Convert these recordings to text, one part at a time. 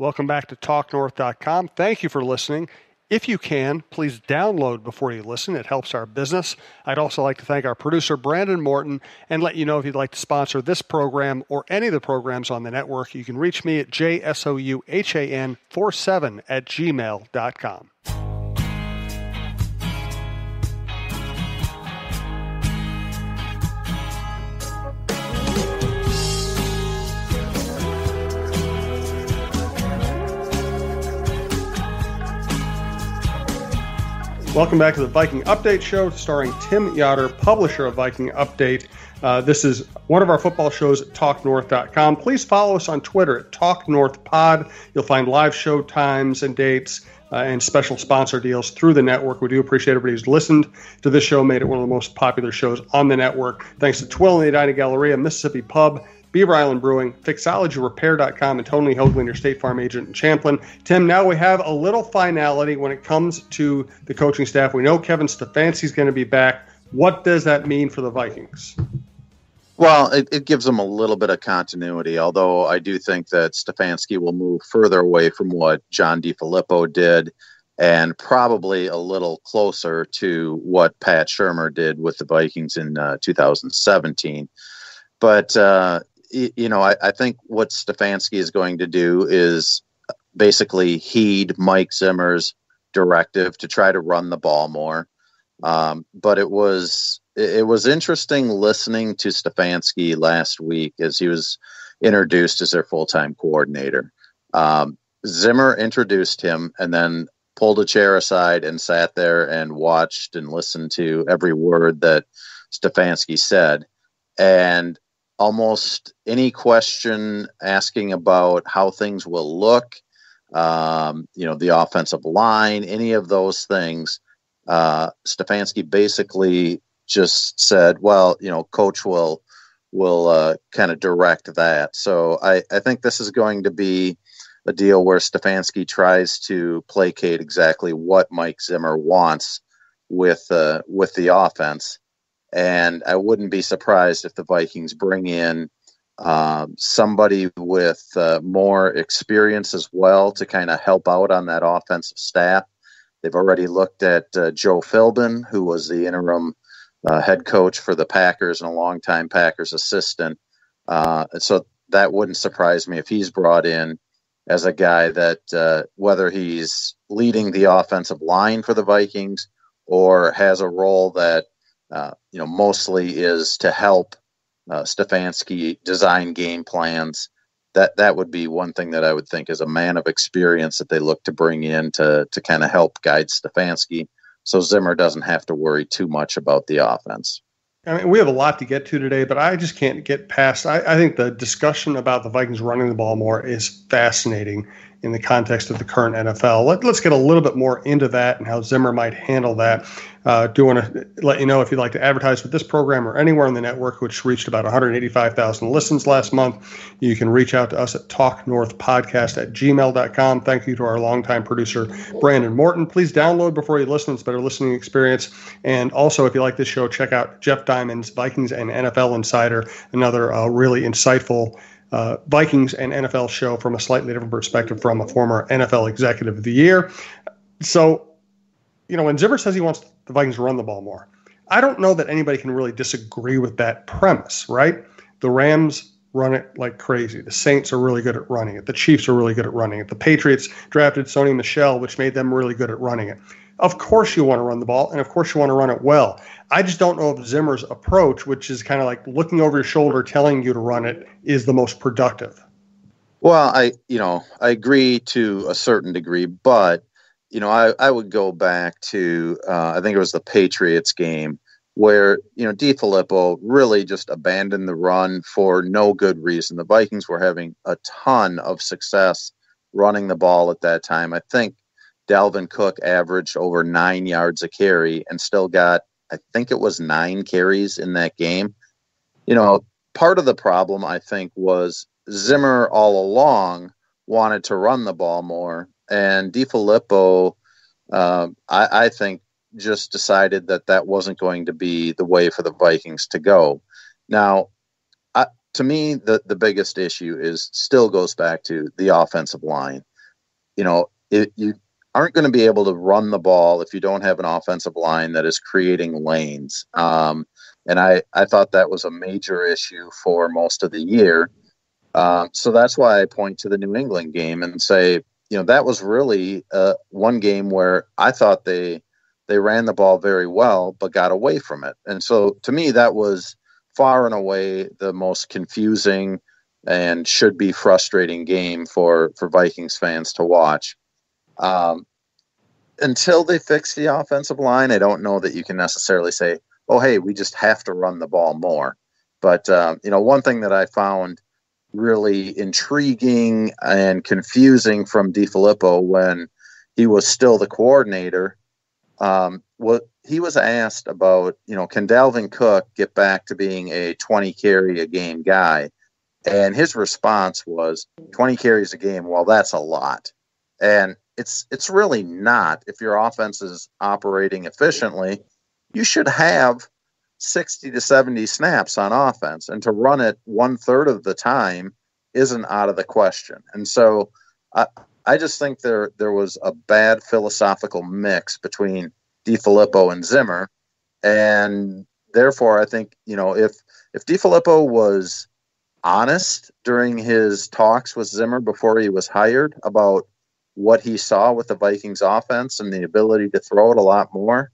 Welcome back to TalkNorth.com. Thank you for listening. If you can, please download before you listen. It helps our business. I'd also like to thank our producer, Brandon Morton, and let you know if you'd like to sponsor this program or any of the programs on the network, you can reach me at jsouhan47@gmail.com. Welcome back to the Viking Update Show, starring Tim Yoder, publisher of Viking Update. This is one of our football shows at TalkNorth.com. Please follow us on Twitter at TalkNorthPod. You'll find live show times and dates and special sponsor deals through the network. We do appreciate everybody who's listened to this show, made it one of the most popular shows on the network. Thanks to Twill and the Edina Galleria, Mississippi Pub, Beaver Island Brewing, Fixologyrepair.com, and Tony Hoagland, your State Farm agent in Champlin. Tim, now we have a little finality when it comes to the coaching staff. We know Kevin Stefanski is going to be back. What does that mean for the Vikings? Well, it gives them a little bit of continuity, although I do think that Stefanski will move further away from what John DeFilippo did and probably a little closer to what Pat Shurmur did with the Vikings in 2017. But I think what Stefanski is going to do is basically heed Mike Zimmer's directive to try to run the ball more. But it was interesting listening to Stefanski last week as he was introduced as their full-time coordinator. Zimmer introduced him and then pulled a chair aside and sat there and watched and listened to every word that Stefanski said. And almost any question asking about how things will look, the offensive line, any of those things, Stefanski basically just said, well, coach will kind of direct that. So I think this is going to be a deal where Stefanski tries to placate exactly what Mike Zimmer wants with the offense. And I wouldn't be surprised if the Vikings bring in somebody with more experience as well to kind of help out on that offensive staff. They've already looked at Joe Philbin, who was the interim head coach for the Packers and a longtime Packers assistant. And so that wouldn't surprise me if he's brought in as a guy that whether he's leading the offensive line for the Vikings or has a role that mostly is to help Stefanski design game plans. That would be one thing that I would think is a man of experience that they look to bring in to kind of help guide Stefanski, so Zimmer doesn't have to worry too much about the offense. I mean, we have a lot to get to today, but I just can't get past. I think the discussion about the Vikings running the ball more is fascinating in the context of the current NFL. Let's get a little bit more into that and how Zimmer might handle that. Do want to let you know if you'd like to advertise with this program or anywhere on the network, which reached about 185,000 listens last month. You can reach out to us at talknorthpodcast@gmail.com. Thank you to our longtime producer, Brandon Morton. Please download before you listen. It's a better listening experience. And also, if you like this show, check out Jeff Diamond's Vikings and NFL Insider, another really insightful Vikings and NFL show from a slightly different perspective from a former NFL Executive of the Year. So, when Zimmer says he wants the Vikings to run the ball more, I don't know that anybody can really disagree with that premise, right? The Rams run it like crazy. The Saints are really good at running it. The Chiefs are really good at running it. The Patriots drafted Sony Michel, which made them really good at running it. Of course you want to run the ball, and of course you want to run it well. I just don't know if Zimmer's approach, which is kind of like looking over your shoulder, telling you to run it, is the most productive. Well, I agree to a certain degree, but I would go back to I think it was the Patriots game where DeFilippo really just abandoned the run for no good reason. The Vikings were having a ton of success running the ball at that time. I think Dalvin Cook averaged over 9 yards a carry and still got, I think it was 9 carries in that game. Part of the problem, I think, was Zimmer all along wanted to run the ball more, and DeFilippo, I think, just decided that wasn't going to be the way for the Vikings to go. Now, to me, the biggest issue still goes back to the offensive line. You aren't going to be able to run the ball if you don't have an offensive line that is creating lanes. And I thought that was a major issue for most of the year. So that's why I point to the New England game and say, that was really one game where I thought they ran the ball very well, but got away from it. And so to me, that was far and away the most confusing and should be frustrating game for Vikings fans to watch. Until they fix the offensive line, I don't know that you can necessarily say, oh, hey, we just have to run the ball more. But, one thing that I found really intriguing and confusing from DeFilippo when he was still the coordinator, he was asked about, can Dalvin Cook get back to being a 20 carry a game guy? And his response was 20 carries a game. Well, that's a lot. And it's really not. If your offense is operating efficiently, you should have 60 to 70 snaps on offense, and to run it 1/3 of the time isn't out of the question. And so I just think there was a bad philosophical mix between DeFilippo and Zimmer. And therefore, I think, if DeFilippo was honest during his talks with Zimmer before he was hired about what he saw with the Vikings offense and the ability to throw it a lot more,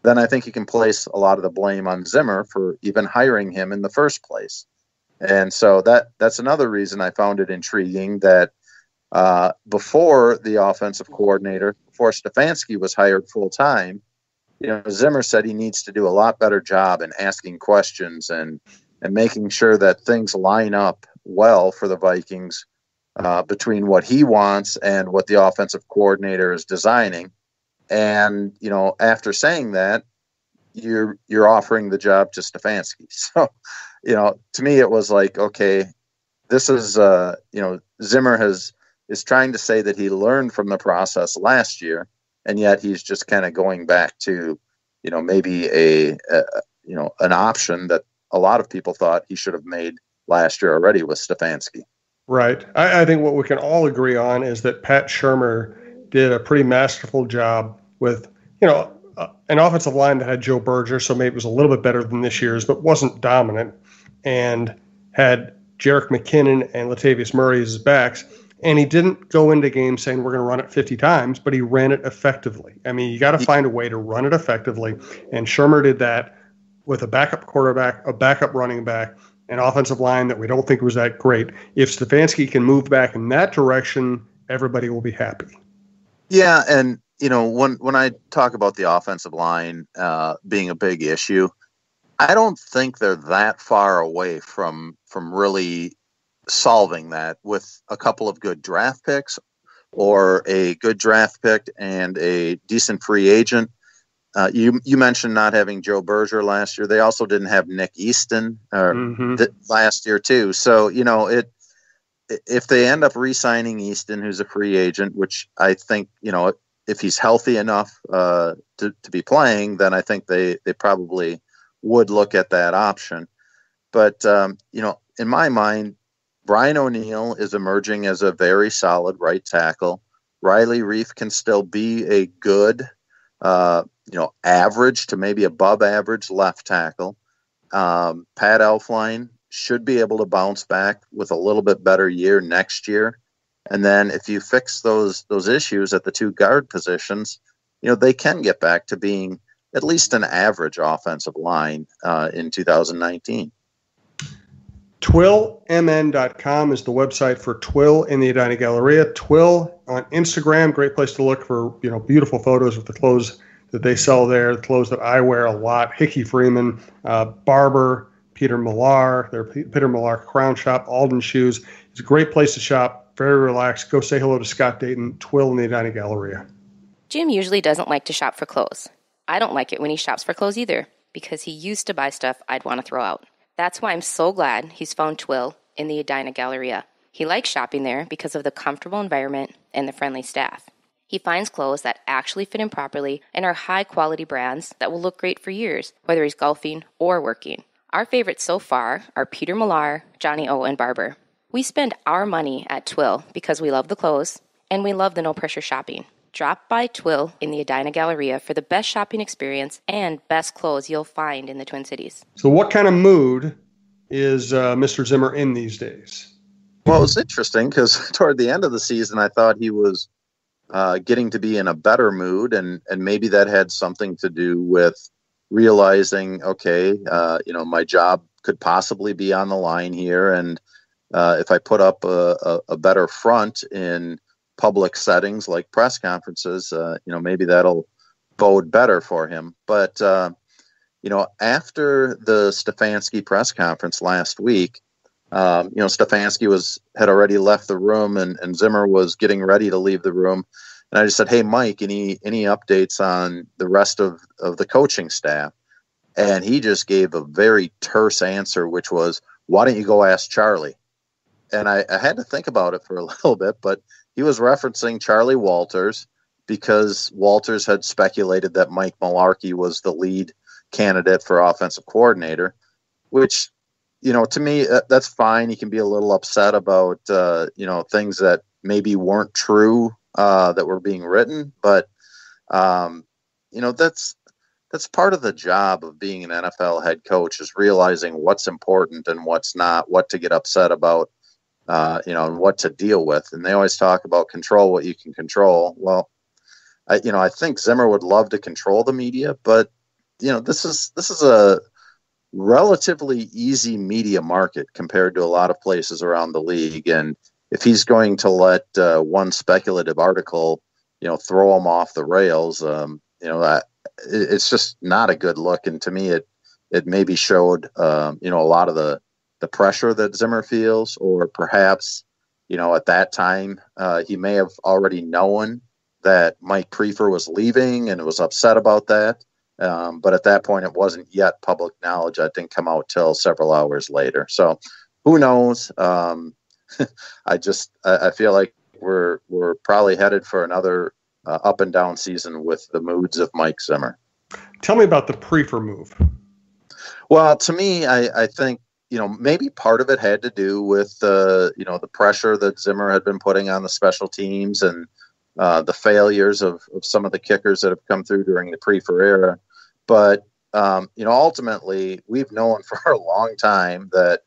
then I think you can place a lot of the blame on Zimmer for even hiring him in the first place. And so that's another reason I found it intriguing that before the offensive coordinator, before Stefanski was hired full time, Zimmer said he needs to do a lot better job in asking questions and making sure that things line up well for the Vikings between what he wants and what the offensive coordinator is designing. And, after saying that, you're offering the job to Stefanski. So, to me, it was like, okay, this is, Zimmer is trying to say that he learned from the process last year, and yet he's just kind of going back to, maybe an option that a lot of people thought he should have made last year already with Stefanski. Right. I think what we can all agree on is that Pat Shurmur did a pretty masterful job with, an offensive line that had Joe Berger, so maybe it was a little bit better than this year's, but wasn't dominant, and had Jerick McKinnon and Latavius Murray as his backs. And he didn't go into games saying we're going to run it 50 times, but he ran it effectively. I mean, you got to find a way to run it effectively, and Shurmur did that with a backup quarterback, a backup running back, an offensive line that we don't think was that great. If Stefanski can move back in that direction, everybody will be happy. Yeah, and when I talk about the offensive line being a big issue, I don't think they're that far away from really solving that with a couple of good draft picks, or a good draft pick and a decent free agent. You mentioned not having Joe Berger last year. They also didn't have Nick Easton last year too. So, if they end up re-signing Easton, who's a free agent, which I think, if he's healthy enough to be playing, then I think they probably would look at that option. But, in my mind, Brian O'Neill is emerging as a very solid right tackle. Riley Reiff can still be a good, average to maybe above average left tackle. Pat Elflein should be able to bounce back with a little bit better year next year. And then if you fix those issues at the two guard positions, they can get back to being at least an average offensive line in 2019. TwillMN.com is the website for Twill in the Edina Galleria. Twill on Instagram, great place to look for beautiful photos of the clothes that they sell there, the clothes that I wear a lot. Hickey Freeman, Barber, Peter Millar, their Peter Millar Crown Shop, Alden Shoes. It's a great place to shop, very relaxed. Go say hello to Scott Dayton, Twill in the Edina Galleria. Jim usually doesn't like to shop for clothes. I don't like it when he shops for clothes either, because he used to buy stuff I'd want to throw out. That's why I'm so glad he's found Twill in the Edina Galleria. He likes shopping there because of the comfortable environment and the friendly staff. He finds clothes that actually fit him properly and are high-quality brands that will look great for years, whether he's golfing or working. Our favorites so far are Peter Millar, Johnny O, and Barber. We spend our money at Twill because we love the clothes and we love the no-pressure shopping. Drop by Twill in the Edina Galleria for the best shopping experience and best clothes you'll find in the Twin Cities. So what kind of mood is Mr. Zimmer in these days? Well, it was interesting because toward the end of the season, I thought he was getting to be in a better mood, and maybe that had something to do with realizing, okay, my job could possibly be on the line here, and if I put up a better front in public settings like press conferences, maybe that'll bode better for him. But, after the Stefanski press conference last week, Stefanski had already left the room and Zimmer was getting ready to leave the room. And I just said, hey, Mike, any updates on the rest of the coaching staff? And he just gave a very terse answer, which was, why don't you go ask Charlie? And I had to think about it for a little bit, but he was referencing Charlie Walters because Walters had speculated that Mike Mularkey was the lead candidate for offensive coordinator, which, to me, that's fine. He can be a little upset about, things that maybe weren't true that were being written. But, that's part of the job of being an NFL head coach, is realizing what's important and what's not, what to get upset about. And what to deal with. And they always talk about control what you can control. Well, I think Zimmer would love to control the media, but this is a relatively easy media market compared to a lot of places around the league. And if he's going to let one speculative article, throw him off the rails, it's just not a good look. And to me, it maybe showed, a lot of the pressure that Zimmer feels, or perhaps, at that time, he may have already known that Mike Priefer was leaving and was upset about that. But at that point, it wasn't yet public knowledge. I didn't come out till several hours later. So who knows? I feel like we're probably headed for another up and down season with the moods of Mike Zimmer. Tell me about the Priefer move. Well, to me, I think, maybe part of it had to do with the pressure that Zimmer had been putting on the special teams and the failures of some of the kickers that have come through during the Priefer era. But, ultimately, we've known for a long time that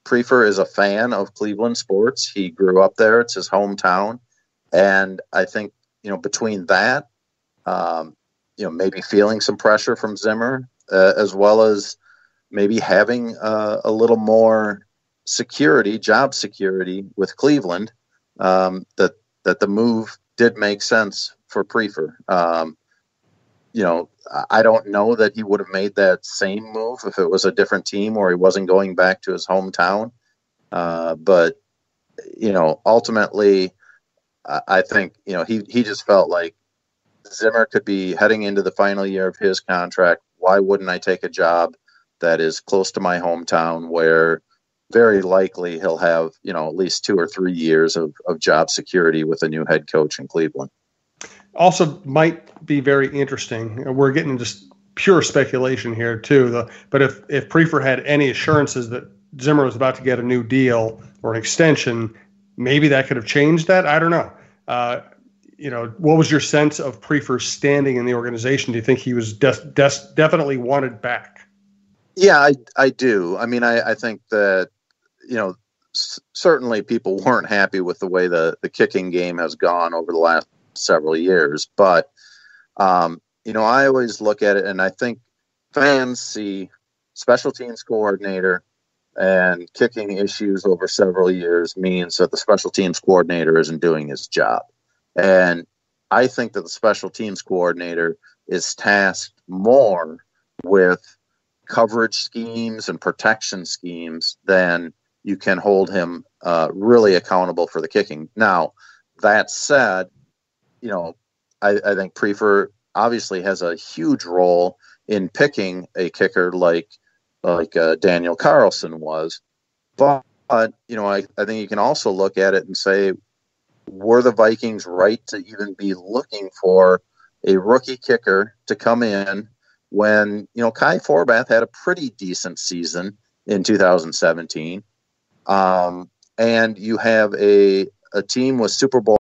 Priefer is a fan of Cleveland sports. He grew up there. It's his hometown. And I think, between that, maybe feeling some pressure from Zimmer, as well as maybe having a little more job security with Cleveland, that the move did make sense for Priefer. I don't know that he would have made that same move if it was a different team or he wasn't going back to his hometown. But ultimately, I think, he just felt like Zimmer could be heading into the final year of his contract. Why wouldn't I take a job that is close to my hometown, where very likely he'll have, at least 2 or 3 years of job security with a new head coach in Cleveland. Also might be very interesting. We're getting just pure speculation here too. But if Priefer had any assurances that Zimmer was about to get a new deal or an extension, maybe that could have changed that. I don't know. What was your sense of Priefer's standing in the organization? Do you think he was definitely wanted back? Yeah, I do. I mean, I think that, certainly people weren't happy with the way the kicking game has gone over the last several years. But, I always look at it and I think fans see special teams coordinator and kicking issues over several years means that the special teams coordinator isn't doing his job. And I think that the special teams coordinator is tasked more with coverage schemes and protection schemes than you can hold him really accountable for the kicking. Now, that said, I think Priefer obviously has a huge role in picking a kicker like Daniel Carlson was. But I think you can also look at it and say, were the Vikings right to even be looking for a rookie kicker to come in when, Kai Forbath had a pretty decent season in 2017. And you have a team with Super Bowl